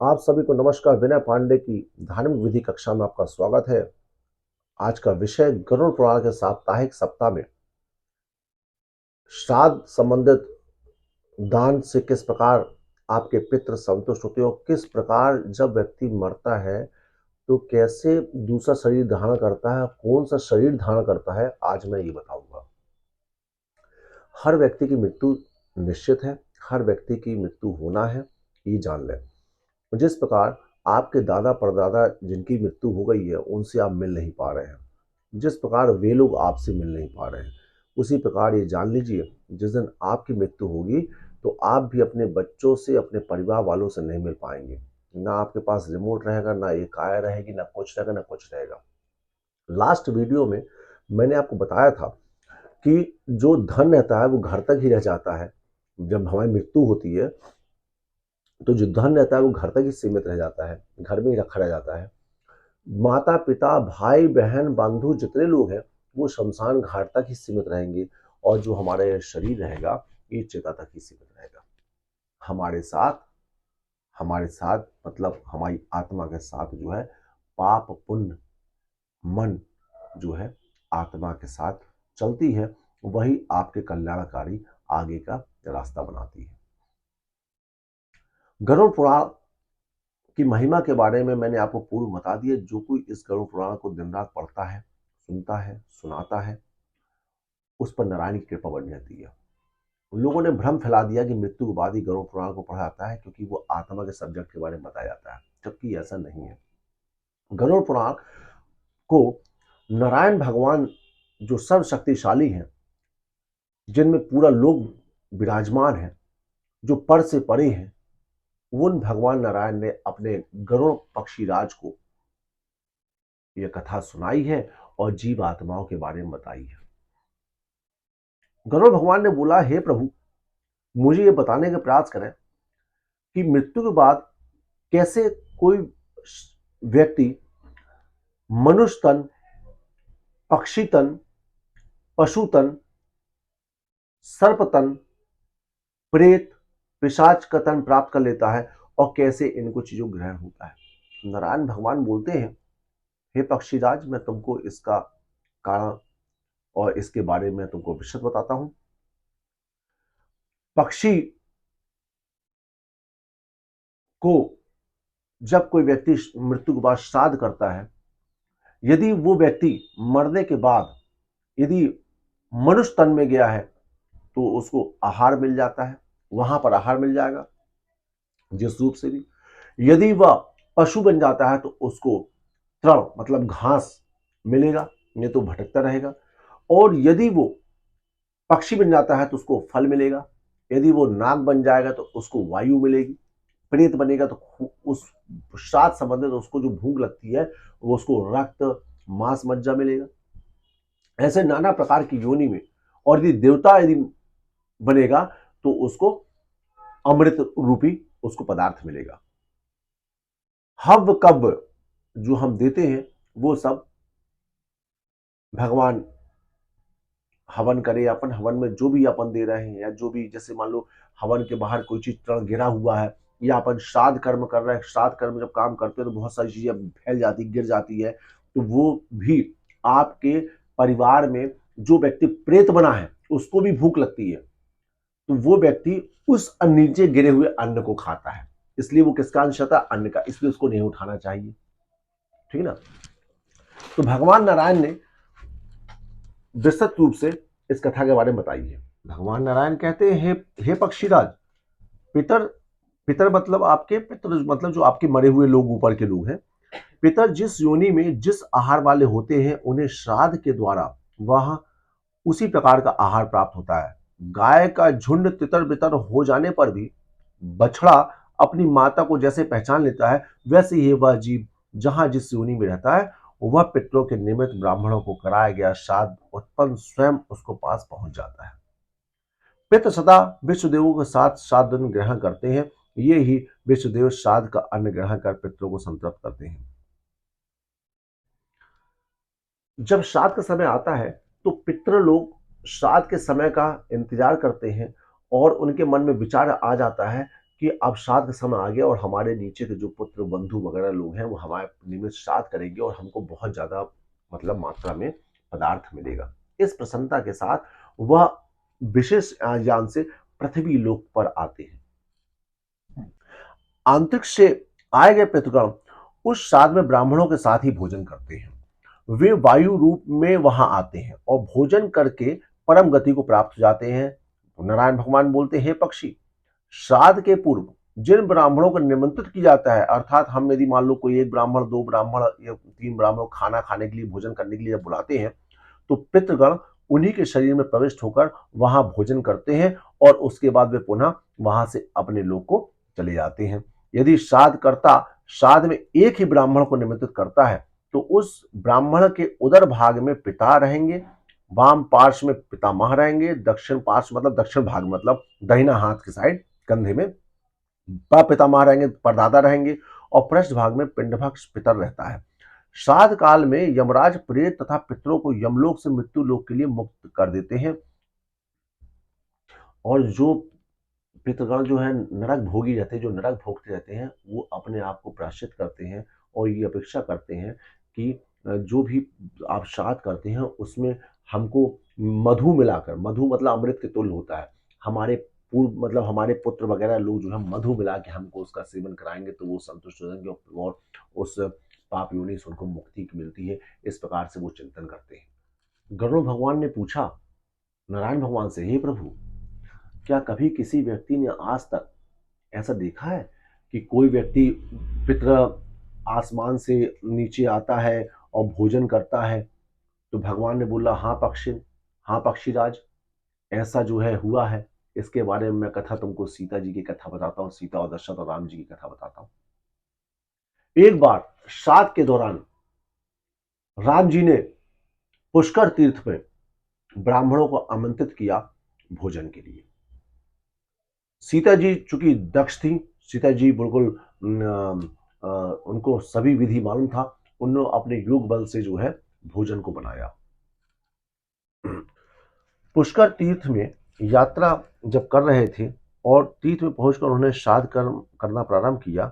आप सभी को नमस्कार। विनय पांडे की धार्मिक विधि कक्षा में आपका स्वागत है। आज का विषय गरुड़ पुराण के साप्ताहिक सप्ताह में श्राद्ध संबंधित दान से किस प्रकार आपके पितृ संतुष्ट होते हैं और किस प्रकार जब व्यक्ति मरता है तो कैसे दूसरा शरीर धारण करता है, कौन सा शरीर धारण करता है, आज मैं ये बताऊंगा। हर व्यक्ति की मृत्यु निश्चित है, हर व्यक्ति की मृत्यु होना है, ये जान लें। जिस प्रकार आपके दादा परदादा जिनकी मृत्यु हो गई है उनसे आप मिल नहीं पा रहे हैं, जिस प्रकार वे लोग आपसे मिल नहीं पा रहे हैं, उसी प्रकार ये जान लीजिए जिस दिन आपकी मृत्यु होगी तो आप भी अपने बच्चों से, अपने परिवार वालों से नहीं मिल पाएंगे। ना आपके पास रिमोट रहेगा, ना ये काया रहेगी, ना कुछ रहेगा, ना कुछ रहेगा। लास्ट वीडियो में मैंने आपको बताया था कि जो धन रहता है वो घर तक ही रह जाता है। जब हमारी मृत्यु होती है तो जो धन रहता है वो घर तक ही सीमित रह जाता है, घर में ही रखा रह जाता है। माता पिता भाई बहन बंधु जितने लोग हैं वो शमशान घाट तक ही सीमित रहेंगे और जो हमारा ये शरीर रहेगा ये चिता तक ही सीमित रहेगा। हमारे साथ मतलब हमारी आत्मा के साथ जो है पाप पुण्य मन जो है आत्मा के साथ चलती है, वही आपके कल्याणकारी आगे का रास्ता बनाती है। गरुड़ पुराण की महिमा के बारे में मैंने आपको पूर्व बता दिया। जो कोई इस गरुड़ पुराण को दिन रात पढ़ता है, सुनता है, सुनाता है, उस पर नारायण की कृपा बनी रहती है। उन लोगों ने भ्रम फैला दिया कि मृत्यु के बाद ही गरुड़ पुराण को पढ़ा जाता है क्योंकि वो आत्मा के सब्जेक्ट के बारे में बताया जाता है, जबकि ऐसा नहीं है। गरुड़ पुराण को नारायण भगवान जो सर्वशक्तिशाली हैं, जिनमें पूरा लोक विराजमान है, जो पर से परे हैं, उन भगवान नारायण ने अपने गरुड़ पक्षीराज को यह कथा सुनाई है और जीव आत्माओं के बारे में बताई है। गरुड़ भगवान ने बोला, हे प्रभु, मुझे ये बताने का प्रयास करें कि मृत्यु के बाद कैसे कोई व्यक्ति मनुष्य तन, पक्षी तन, पशु तन, सर्प तन, प्रेत, पिशाच का तन प्राप्त कर लेता है और कैसे इनको चीजों ग्रहण होता है। नारायण भगवान बोलते हैं, हे पक्षीराज, मैं तुमको इसका कारण और इसके बारे में तुमको विशद बताता हूं। पक्षी को जब कोई व्यक्ति मृत्यु के बाद श्राद्ध करता है, यदि वो व्यक्ति मरने के बाद यदि मनुष्य तन में गया है तो उसको आहार मिल जाता है, वहां पर आहार मिल जाएगा जिस रूप से भी। यदि वह पशु बन जाता है तो उसको तृण मतलब घास मिलेगा, नहीं तो भटकता रहेगा। और यदि वो पक्षी बन जाता है तो उसको फल मिलेगा। यदि वो नाग बन जाएगा तो उसको वायु मिलेगी। प्रेत बनेगा तो उस श्राद्ध संबंधित उसको जो भूख लगती है वो उसको रक्त मांस मज्जा मिलेगा। ऐसे नाना प्रकार की योनि में। और यदि देवता यदि बनेगा तो उसको अमृत रूपी उसको पदार्थ मिलेगा। हव कब जो हम देते हैं वो सब भगवान हवन करे। अपन हवन में जो भी अपन दे रहे हैं या जो भी, जैसे मान लो हवन के बाहर कोई चीज तृण गिरा हुआ है या अपन श्राद्ध कर्म कर रहे हैं, श्राद्ध कर्म जब काम करते हैं तो बहुत सारी चीजें फैल जाती, गिर जाती है, तो वो भी आपके परिवार में जो व्यक्ति प्रेत बना है उसको भी भूख लगती है, तो वो व्यक्ति उस नीचे गिरे हुए अन्न को खाता है। इसलिए वो किसका अंश था? अन्न का। इसलिए उसको नहीं उठाना चाहिए, ठीक है ना। तो भगवान नारायण ने विस्तृत रूप से इस कथा के बारे में बताई है। भगवान नारायण कहते हैं, हे पक्षीराज, पितर, पितर मतलब आपके पितर मतलब जो आपके मरे हुए लोग, ऊपर के लोग हैं। पितर जिस योनि में जिस आहार वाले होते हैं उन्हें श्राद्ध के द्वारा वह उसी प्रकार का आहार प्राप्त होता है। गाय का झुंड तितर बितर हो जाने पर भी बछड़ा अपनी माता को जैसे पहचान लेता है, वैसे ही वह जीव जहां जिस योनि में रहता है वह पितरों के निमित्त ब्राह्मणों को कराया गया श्राद्ध उत्पन्न स्वयं उसको पास पहुंच जाता है। पितृ सदा विश्वदेवों के साथ श्राद्ध ग्रहण करते हैं। ये ही विश्वदेव श्राद्ध का अन्न ग्रहण कर पितरों को संतृप्त करते हैं। जब श्राद्ध का समय आता है तो पितृ लोग श्राद्ध के समय का इंतजार करते हैं और उनके मन में विचार आ जाता है कि अब श्राद्ध का समय आ गया और हमारे नीचे के जो पुत्र बंधु वगैरह लोग हैं वो हमारे निमित्त श्राद्ध करेंगे और हमको बहुत ज़्यादा मतलब मात्रा में पदार्थ मिलेगा। इस प्रसन्नता के साथ वह विशेष यान से पृथ्वी लोक पर आते हैं। अंतरिक्ष से आए गए पितृगण उस श्राद्ध में ब्राह्मणों के साथ ही भोजन करते हैं। वे वायु रूप में वहां आते हैं और भोजन करके परम गति को प्राप्त हो जाते हैं। नारायण भगवान बोलते हैं, हे पक्षी, श्राद्ध के पूर्व जिन ब्राह्मणों को निमंत्रित किया जाता है, अर्थात हम यदि मान लो कोई एक ब्राह्मण, दो ब्राह्मण या तीन ब्राह्मण खाना खाने के लिए, भोजन करने के लिए जब बुलाते हैं, तो पितृगण उन्हीं के शरीर में प्रविष्ट होकर वहां भोजन करते हैं और उसके बाद वे पुनः वहां से अपने लोक को चले जाते हैं। यदि श्राद्ध करता श्राद्ध में एक ही ब्राह्मण को निमंत्रित करता है तो उस ब्राह्मण के उदर भाग में पिता रहेंगे, वाम पार्श्व में पितामह रहेंगे, दक्षिण पार्श्व मतलब दक्षिण भाग मतलब दाहिना हाथ के साइड कंधे में पितामह रहेंगे, परदादा रहेंगे और पृष्ठ भाग में पिंडभक पितर रहता है। श्राद्ध काल में यमराज प्रेत तथा पितरों को यमलोक से मृत्यु लोक के लिए मुक्त कर देते हैं और जो पितृगण जो है नरक भोगी रहते हैं, जो नरक भोगते रहते हैं, वो अपने आप को प्रायश्चित करते हैं और ये अपेक्षा करते हैं कि जो भी आप श्राद्ध करते हैं उसमें हमको मधु मिलाकर, मधु मतलब अमृत के तुल्य होता है, हमारे पूर्व मतलब हमारे पुत्र वगैरह लोग जो है मधु मिला के हमको उसका सेवन कराएंगे तो वो संतुष्ट हो जाएंगे और उस पाप योनि से उनको मुक्ति मिलती है। इस प्रकार से वो चिंतन करते हैं। गरुड़ भगवान ने पूछा नारायण भगवान से, हे प्रभु, क्या कभी किसी व्यक्ति ने आज तक ऐसा देखा है कि कोई व्यक्ति पितृ आसमान से नीचे आता है और भोजन करता है? तो भगवान ने बोला, हाँ पक्षीराज, ऐसा जो है हुआ है। इसके बारे में मैं कथा तुमको सीता जी की कथा बताता हूँ, सीता और दशरथ और राम जी की कथा बताता हूँ। एक बार श्राद्ध के दौरान राम जी ने पुष्कर तीर्थ में ब्राह्मणों को आमंत्रित किया भोजन के लिए। सीता जी चूंकि दक्ष थी, सीता जी बिल्कुल उनको सभी विधि मालूम था, उन्होंने अपने योग बल से जो है भोजन को बनाया। पुष्कर तीर्थ में यात्रा जब कर रहे थे और तीर्थ में पहुंचकर उन्होंने श्राद्ध कर्म करना प्रारंभ किया,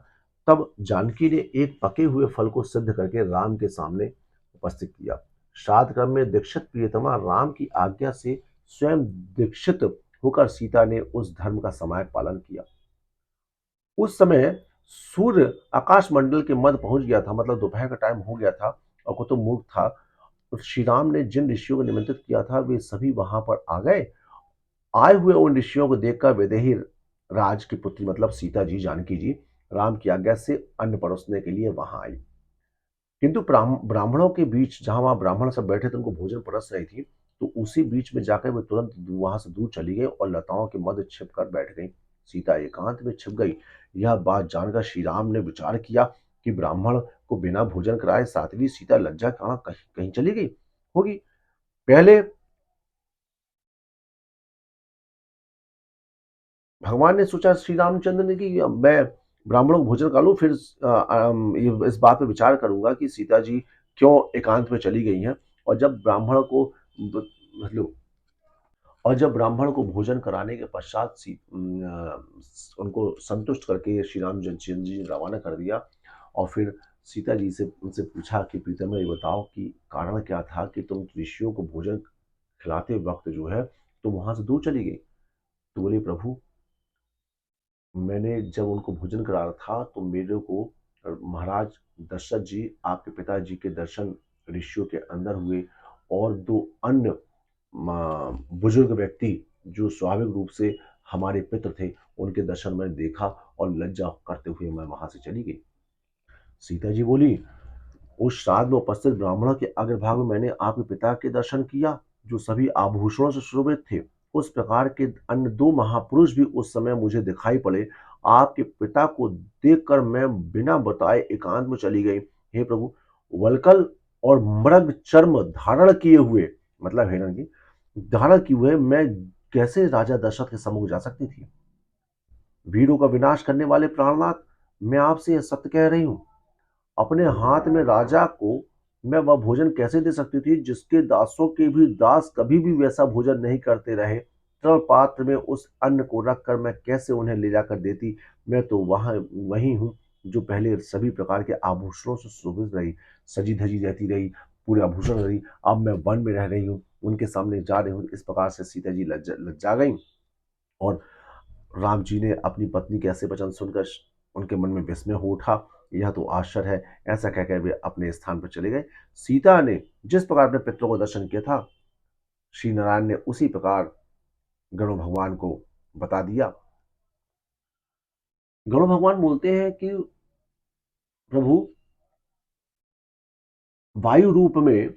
तब जानकी ने एक पके हुए फल को सिद्ध करके राम के सामने उपस्थित किया। श्राद्ध कर्म में दीक्षित प्रियतमा राम की आज्ञा से स्वयं दीक्षित होकर सीता ने उस धर्म का समायक पालन किया। उस समय सूर्य आकाश मंडल के मध्य पहुंच गया था, मतलब दोपहर का टाइम हो गया था और कुतुब मुक्त था। तो श्री राम ने जिन ऋषियों को निमंत्रित किया था वे सभी वहां पर आ गए। आए हुए उन ऋषियों को देखकर वैदेही राज की पुत्री मतलब सीता जी, जानकी जी, राम की आज्ञा से अन्न परोसने के लिए वहां आई। किंतु ब्राह्मणों के बीच, जहां वहां ब्राह्मण सब बैठे थे, उनको भोजन परस रही थी, तो उसी बीच में जाकर वे तुरंत वहां से दूर चली गई और लताओं के मध्य छिपकर बैठ गई। सीता एकांत में छिप गई। यह बात जानकर श्री राम ने विचार किया कि ब्राह्मण को बिना भोजन कराए साध्वी सीता लज्जा कहां कहीं कहीं चली गई होगी। पहले भगवान ने सोचा श्री रामचंद्र ने कि मैं ब्राह्मणों को भोजन करा लूं, फिर इस बात पे विचार करूंगा कि सीता जी क्यों एकांत में चली गई हैं। और जब ब्राह्मण को मतलब और जब ब्राह्मण को भोजन कराने के पश्चात उनको संतुष्ट करके श्री रामचंद्र जी ने रवाना कर दिया और फिर सीता जी से उनसे पूछा कि प्रीतम ये बताओ कि कारण क्या था कि तुम ऋषियों को भोजन खिलाते वक्त जो है तुम वहां से दूर चली गई? तो बोले, प्रभु, मैंने जब उनको भोजन करा रहा था तो मेरे को महाराज दशरथ जी, आपके पिताजी के दर्शन ऋषियों के अंदर हुए और दो अन्य बुजुर्ग व्यक्ति जो स्वाभाविक रूप से हमारे पित्र थे, उनके दर्शन मैंने देखा और लज्जा करते हुए मैं वहां से चली गई। सीता जी बोली, उस श्राद्ध में उपस्थित ब्राह्मणों के अग्रभाग में मैंने आपके पिता के दर्शन किया जो सभी आभूषणों से सुशोभित थे। उस प्रकार के अन्य दो महापुरुष भी उस समय मुझे दिखाई पड़े। आपके पिता को देखकर मैं बिना बताए एकांत में चली गई। हे प्रभु, वल्कल और मृग चर्म धारण किए हुए, मतलब हिरण की धारण किए हुए, मैं कैसे राजा दशरथ के सम्मुख जा सकती थी? वीरों का विनाश करने वाले प्राणनाथ, मैं आपसे यह सत्य कह रही हूं, अपने हाथ में राजा को मैं वह भोजन कैसे दे सकती थी जिसके दासों के भी दास कभी भी वैसा भोजन नहीं करते रहे? तृण पात्र में उस अन्न को रखकर मैं कैसे उन्हें ले जाकर देती। मैं तो वहां वही हूँ जो पहले सभी प्रकार के आभूषणों से शोभित रही, सजी धजी रहती रही, पूरे आभूषण रही। अब मैं वन में रह रही हूँ, उनके सामने जा रही हूँ। इस प्रकार से सीता जी लज्जा गई और राम जी ने अपनी पत्नी के ऐसे वचन सुनकर उनके मन में विस्मय हो उठा। यह तो आश्चर्य है। ऐसा कहकर वे अपने स्थान पर चले गए। सीता ने जिस प्रकार अपने पितरों को दर्शन किया था, श्री नारायण ने उसी प्रकार गरुड़ भगवान को बता दिया। गरुड़ भगवान बोलते हैं कि प्रभु, वायु रूप में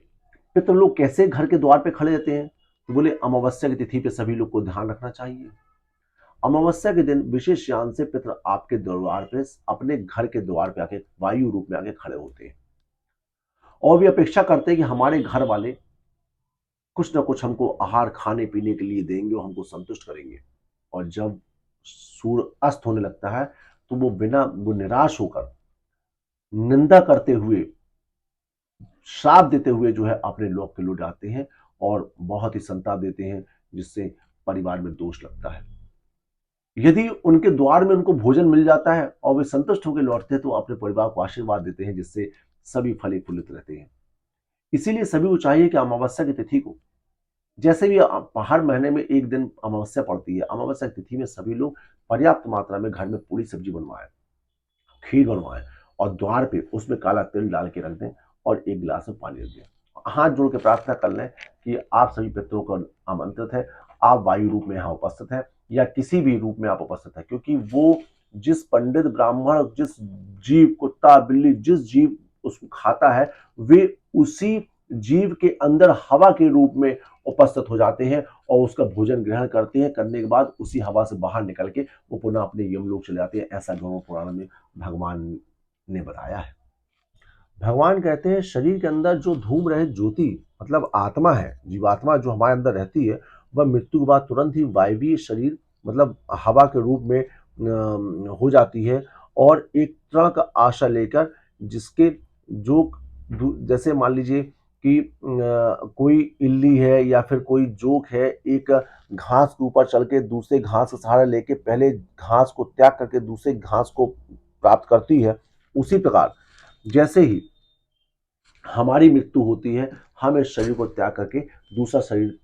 पितृलोग कैसे घर के द्वार पे खड़े रहते हैं? तो बोले अमावस्या की तिथि पे सभी लोग को ध्यान रखना चाहिए। अमावस्या के दिन विशेष यान से पितर आपके द्वार पे, अपने घर के द्वार पे आके वायु रूप में आके खड़े होते हैं और वे अपेक्षा करते हैं कि हमारे घर वाले कुछ ना कुछ हमको आहार खाने पीने के लिए देंगे और हमको संतुष्ट करेंगे। और जब सूर्य अस्त होने लगता है तो वो निराश होकर, निंदा करते हुए, श्राप देते हुए जो है अपने लोक के लौट जाते हैं और बहुत ही संताप देते हैं, जिससे परिवार में दोष लगता है। यदि उनके द्वार में उनको भोजन मिल जाता है और वे संतुष्ट होकर लौटते हैं तो अपने परिवार को आशीर्वाद देते हैं, जिससे सभी फली फूलित रहते हैं। इसीलिए सभी को चाहिए कि अमावस्या की तिथि को, जैसे भी हर महीने में एक दिन अमावस्या पड़ती है, अमावस्या की तिथि में सभी लोग पर्याप्त मात्रा में घर में पूरी सब्जी बनवाएं, खीर बनवाएं और द्वार पे उसमें काला तिल डाल के रख दें और एक गिलास में पानी रख दें। हाथ जोड़ के प्रार्थना कर लें कि आप सभी पितरों को आमंत्रित है, आप वायु रूप में यहाँ उपस्थित हैं या किसी भी रूप में आप उपस्थित हैं, क्योंकि वो जिस पंडित ब्राह्मण, जिस जीव, कुत्ता बिल्ली, जिस जीव उसको खाता है, वे उसी जीव के अंदर हवा के रूप में उपस्थित हो जाते हैं और उसका भोजन ग्रहण करते हैं। करने के बाद उसी हवा से बाहर निकल के वो पुनः अपने यमलोक चले जाते हैं। ऐसा गरुड़ पुराण में भगवान ने बताया है। भगवान कहते हैं शरीर के अंदर जो धूम रहे ज्योति, मतलब आत्मा है, जीवात्मा जो हमारे अंदर रहती है, वह मृत्यु के बाद तुरंत ही वायवीय शरीर, मतलब हवा के रूप में हो जाती है और एक तरह का आशा लेकर, जिसके जो जैसे मान लीजिए कि कोई इल्ली है या फिर कोई जोक है, एक घास के ऊपर चल के दूसरे घास का सहारा लेके पहले घास को त्याग करके दूसरे घास को प्राप्त करती है, उसी प्रकार जैसे ही हमारी मृत्यु होती है, हम इस शरीर को त्याग करके दूसरा शरीर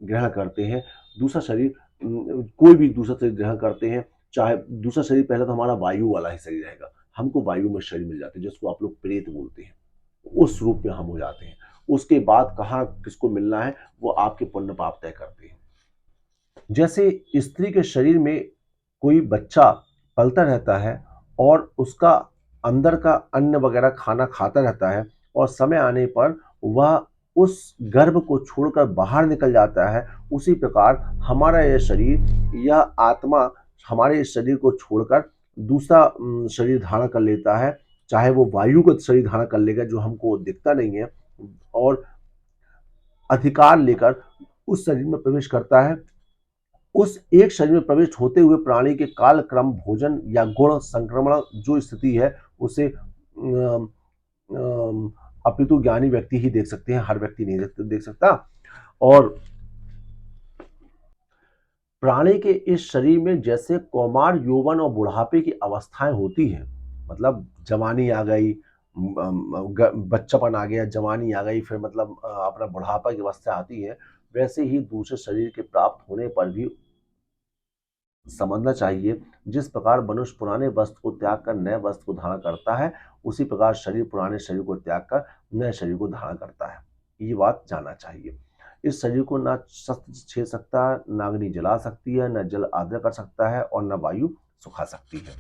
ग्रहण करते हैं। दूसरा शरीर, कोई भी दूसरा शरीर ग्रहण करते हैं, चाहे दूसरा शरीर, पहले तो हमारा वायु वाला ही शरीर रहेगा, हमको वायु में शरीर मिल जाते हैं, जिसको आप लोग प्रेत बोलते हैं, उस रूप में हम हो जाते हैं। उसके बाद कहाँ किसको मिलना है वो आपके पुण्य पाप तय करते हैं। जैसे स्त्री के शरीर में कोई बच्चा पलता रहता है और उसका अंदर का अन्न वगैरह खाना खाता रहता है और समय आने पर वह उस गर्भ को छोड़कर बाहर निकल जाता है, उसी प्रकार हमारा यह शरीर, यह आत्मा हमारे इस शरीर को छोड़कर दूसरा शरीर धारण कर लेता है। चाहे वो वायु का शरीर धारण कर लेगा जो हमको दिखता नहीं है, और अधिकार लेकर उस शरीर में प्रवेश करता है। उस एक शरीर में प्रविष्ट होते हुए प्राणी के काल क्रम, भोजन या गुण संक्रमण जो स्थिति है, उसे अपितु ज्ञानी व्यक्ति ही देख सकते हैं, हर व्यक्ति नहीं देख सकता। और प्राणी के इस शरीर में जैसे कौमार, यौवन और बुढ़ापे की अवस्थाएं होती हैं, मतलब जवानी आ गई, बच्चापन आ गया, जवानी आ गई, फिर मतलब अपना बुढ़ापा की अवस्था आती है, वैसे ही दूसरे शरीर के प्राप्त होने पर भी समझना चाहिए। जिस प्रकार मनुष्य पुराने वस्त्र को त्याग कर नए वस्त्र को धारण करता है, उसी प्रकार शरीर पुराने शरीर को त्याग कर नए शरीर को धारण करता है। ये बात जानना चाहिए। इस शरीर को ना शस्त्र छेद सकता, ना अग्नि जला सकती है, न जल आर्द्र कर सकता है और न वायु सुखा सकती है।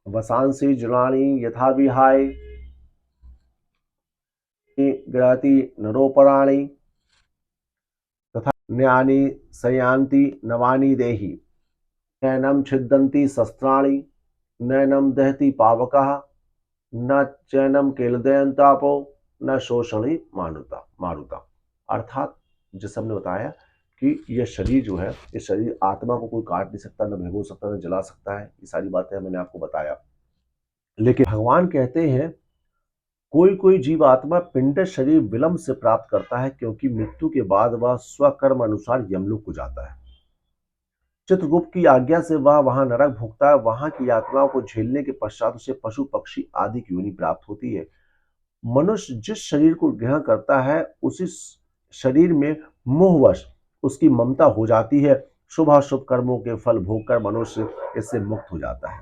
वसांसि जलानि यथा विहाय ग्रहति नरोपराणि तथा न्यानि सयान्ति नवानि देहि। नैनम छिद्दन्ति शस्त्राणि, नैनम दहति पावकः, न चैनम केलदयंतापो, न शोषणी मारुता मारुता। अर्थात जैसे हमने बताया कि यह शरीर जो है, इस शरीर आत्मा को कोई काट नहीं सकता, न भिगो सकता, न जला सकता है। ये सारी बातें मैंने आपको बताया। लेकिन भगवान कहते हैं कोई कोई जीवात्मा पिंड शरीर विलंब से प्राप्त करता है, क्योंकि मृत्यु के बाद वह स्वकर्म अनुसार यमलोक को जाता है। चित्रगुप्त की आज्ञा से वह वहां नरक भोगता है। वहां की यातनाओं को झेलने के पश्चात उसे पशु पक्षी आदि की योनि प्राप्त होती है। मनुष्य जिस शरीर को ग्रहण करता है, उसी शरीर में मोहवश उसकी ममता हो जाती है। शुभ अशुभ कर्मों के फल भोगकर मनुष्य इससे मुक्त हो जाता है।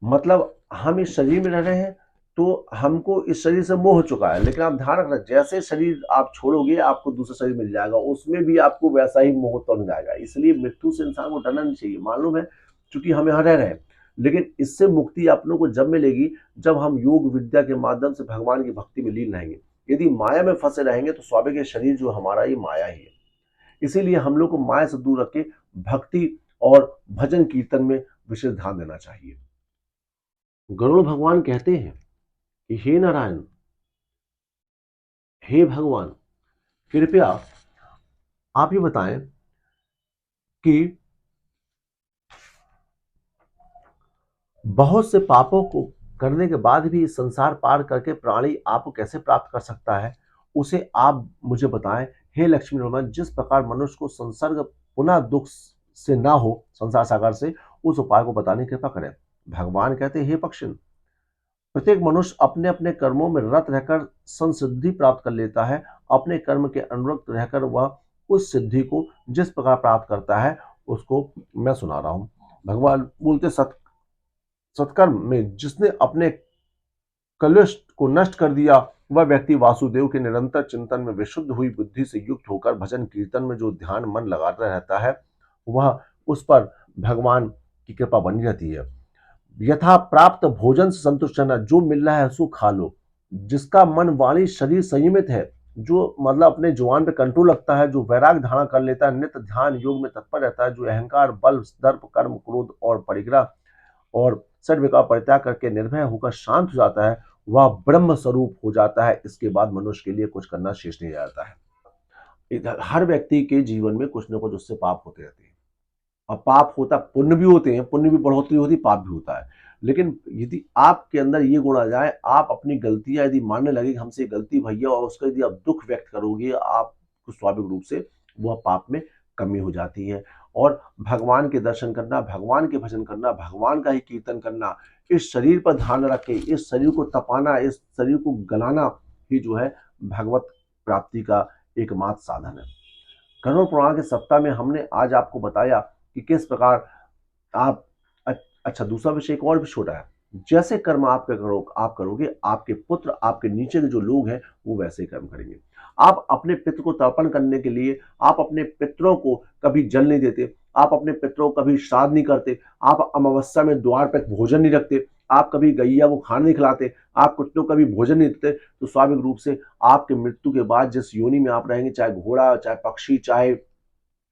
मतलब हम इस शरीर में रह रहे हैं, तो हमको इस शरीर से मोह हो चुका है, लेकिन आप ध्यान रखना, जैसे शरीर आप छोड़ोगे आपको दूसरा शरीर मिल जाएगा, उसमें भी आपको वैसा ही मोह उत्पन्न हो जाएगा। इसलिए मृत्यु से इंसान को डरना नहीं चाहिए। मालूम है, चूंकि हम यहाँ रह रहे हैं, लेकिन इससे मुक्ति अपनों को जब मिलेगी, जब हम योग विद्या के माध्यम से भगवान की भक्ति में लीन रहेंगे। यदि माया में फंसे रहेंगे तो स्वाभाविक शरीर जो हमारा, ये माया ही है। इसीलिए हम लोग को माया से दूर रख के भक्ति और भजन कीर्तन में विशेष ध्यान देना चाहिए। गरुड़ भगवान कहते हैं कि हे नारायण, हे भगवान, कृपया आप ये बताएं कि बहुत से पापों को करने के बाद भी इस संसार पार करके प्राणी आपको कैसे प्राप्त कर सकता है, उसे आप मुझे बताएं। हे लक्ष्मी नारायण, जिस प्रकार मनुष्य को संसर्ग पुनः दुख से ना हो संसार सागर से, उस उपाय को बताने की कृपा करें। भगवान कहते हैं, हे पक्षिण, प्रत्येक मनुष्य अपने अपने कर्मों में रत रहकर संसिद्धि प्राप्त कर लेता है। अपने कर्म के अनुरक्त रहकर वह उस सिद्धि को जिस प्रकार प्राप्त करता है, उसको मैं सुना रहा हूं। भगवान बोलते, सत्कर्म में जिसने अपने कलुष को नष्ट कर दिया, वह व्यक्ति वासुदेव के निरंतर चिंतन में विशुद्ध हुई बुद्धि से युक्त होकर भजन कीर्तन में जो ध्यान मन लगाता रहता है, वह उस पर भगवान की कृपा बनी रहती है। यथा प्राप्त भोजन से संतुष्ट रहना, जो मिल रहा है उसको खा लो। जिसका मन वाणी शरीर संयमित है, जो मतलब अपने जुबान पे कंट्रोल रखता है, जो वैराग धारण कर लेता है, नित्य ध्यान योग में तत्पर रहता है, जो अहंकार बल दर्प कर्म क्रोध और परिग्रह और सर्व का परित्याग करके निर्भय होकर शांत हो जाता है, वह ब्रह्म स्वरूप हो जाता है। इसके बाद मनुष्य के लिए कुछ करना शेष नहीं रहता है। इधर हर व्यक्ति के जीवन में कुछ न कुछ उससे पाप होते रहते हैं, और पाप होता, पुण्य भी होते हैं, पुण्य भी बढ़ोतरी होती, पाप भी होता है। लेकिन यदि आपके अंदर ये गुण आ जाए, आप अपनी गलतियां यदि मानने लगे कि हमसे गलती भैया, और उसका यदि आप दुख व्यक्त करोगे, आपको स्वाभाविक रूप से वह पाप में कमी हो जाती है। और भगवान के दर्शन करना, भगवान के भजन करना, भगवान का ही कीर्तन करना, इस शरीर पर ध्यान रख के इस शरीर को तपाना, इस शरीर को गलाना ही जो है भगवत प्राप्ति का एकमात्र साधन है। करुण पुराण के सप्ताह में हमने आज आपको बताया कि किस प्रकार आप, अच्छा दूसरा विषय एक और भी छोटा है, जैसे कर्म आप करोगे, आपके पुत्र, आपके नीचे के जो लोग हैं, वो वैसे ही कर्म करेंगे। आप अपने पितृ को तर्पण करने के लिए, आप अपने पितरों को कभी जल नहीं देते, आप अपने पितरों को कभी श्राद्ध नहीं करते, आप अमावस्या में द्वार पर भोजन नहीं रखते, आप कभी गैया को खाना नहीं खिलाते, आप कुत्तों का भी भोजन नहीं देते, तो स्वाभाविक रूप से आपके मृत्यु के बाद जिस योनि में आप रहेंगे, चाहे घोड़ा, चाहे पक्षी, चाहे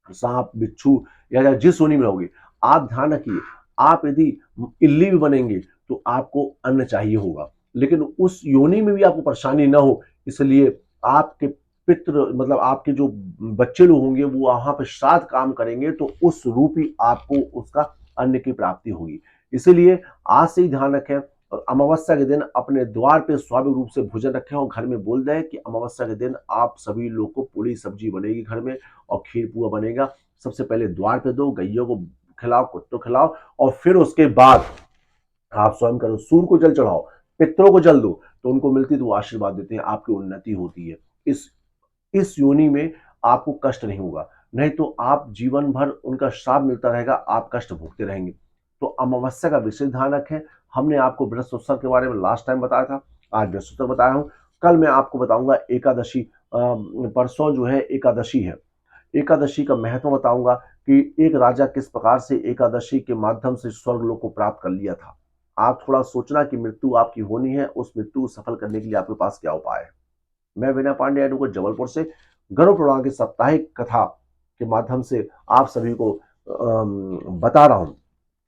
सांप बिच्छू, या जिस योनि में रहोगे, आप ध्यान रखिए, आप यदि इल्ली भी बनेंगे तो आपको अन्न चाहिए होगा, लेकिन उस योनि में भी आपको परेशानी ना हो, इसलिए आपके पितृ, मतलब आपके जो बच्चे लोग होंगे, वो वहां पर श्राद्ध काम करेंगे, तो उस रूप ही आपको उसका अन्न की प्राप्ति होगी। इसीलिए आज से ही ध्यान रखें, और अमावस्या के दिन अपने द्वार पे स्वाभाविक रूप से भोजन रखें, और घर में बोल दें कि अमावस्या के दिन आप सभी लोग को पूरी सब्जी बनेगी घर में, और खीर पुआ बनेगा। सबसे पहले द्वार पे दो, गैयों को खिलाओ, कुत्तों खिलाओ, और फिर उसके बाद आप स्वयं करो, सूर्य को जल चढ़ाओ, पितरों को जल दो, तो उनको मिलती, तो वो आशीर्वाद देते हैं, आपकी उन्नति होती है। इस योनि में आपको कष्ट नहीं होगा, नहीं तो आप जीवन भर उनका श्राप मिलता रहेगा, आप कष्ट भोगते रहेंगे। तो अमावस्या का विशेष ध्यान रखें। हमने आपको बृहस्पति के बारे में लास्ट टाइम बताया था, आज बृहस्पति बताया हूं। कल मैं आपको बताऊंगा एकादशी, परसों जो है एकादशी है, एकादशी का महत्व बताऊंगा कि एक राजा किस प्रकार से एकादशी के माध्यम से स्वर्ग लोक को प्राप्त कर लिया था। आप थोड़ा सोचना कि मृत्यु आपकी होनी है, उस मृत्यु को सफल करने के लिए आपके पास क्या उपाय है। मैं विनय पांडे एडवोकेट जबलपुर से गरुड़ पुराण की साप्ताहिक कथा के माध्यम से आप सभी को बता रहा हूं।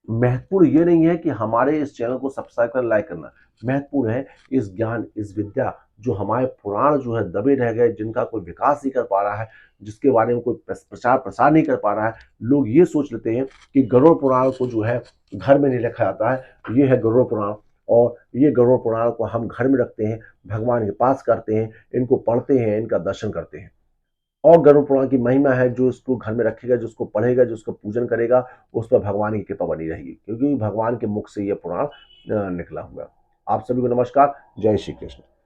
महत्वपूर्ण ये नहीं है कि हमारे इस चैनल को सब्सक्राइब कर लाइक करना, महत्वपूर्ण है इस ज्ञान, इस विद्या, जो हमारे पुराण जो है दबे रह गए, जिनका कोई विकास नहीं कर पा रहा है, जिसके बारे में कोई प्रचार प्रसार नहीं कर पा रहा है। लोग ये सोच लेते हैं कि गरुड़ पुराण को जो है घर में नहीं रखा जाता है, ये है गरुड़ पुराण, और ये गरुड़ पुराण को हम घर में रखते हैं, भगवान के पास करते हैं, इनको पढ़ते हैं, इनका दर्शन करते हैं। और गरुड़ पुराण की महिमा है, जो इसको घर में रखेगा, जो उसको पढ़ेगा, जो उसका पूजन करेगा, उस पर भगवान की कृपा बनी रहेगी, क्योंकि भगवान के मुख से यह पुराण निकला हुआ है। आप सभी को नमस्कार। जय श्री कृष्ण।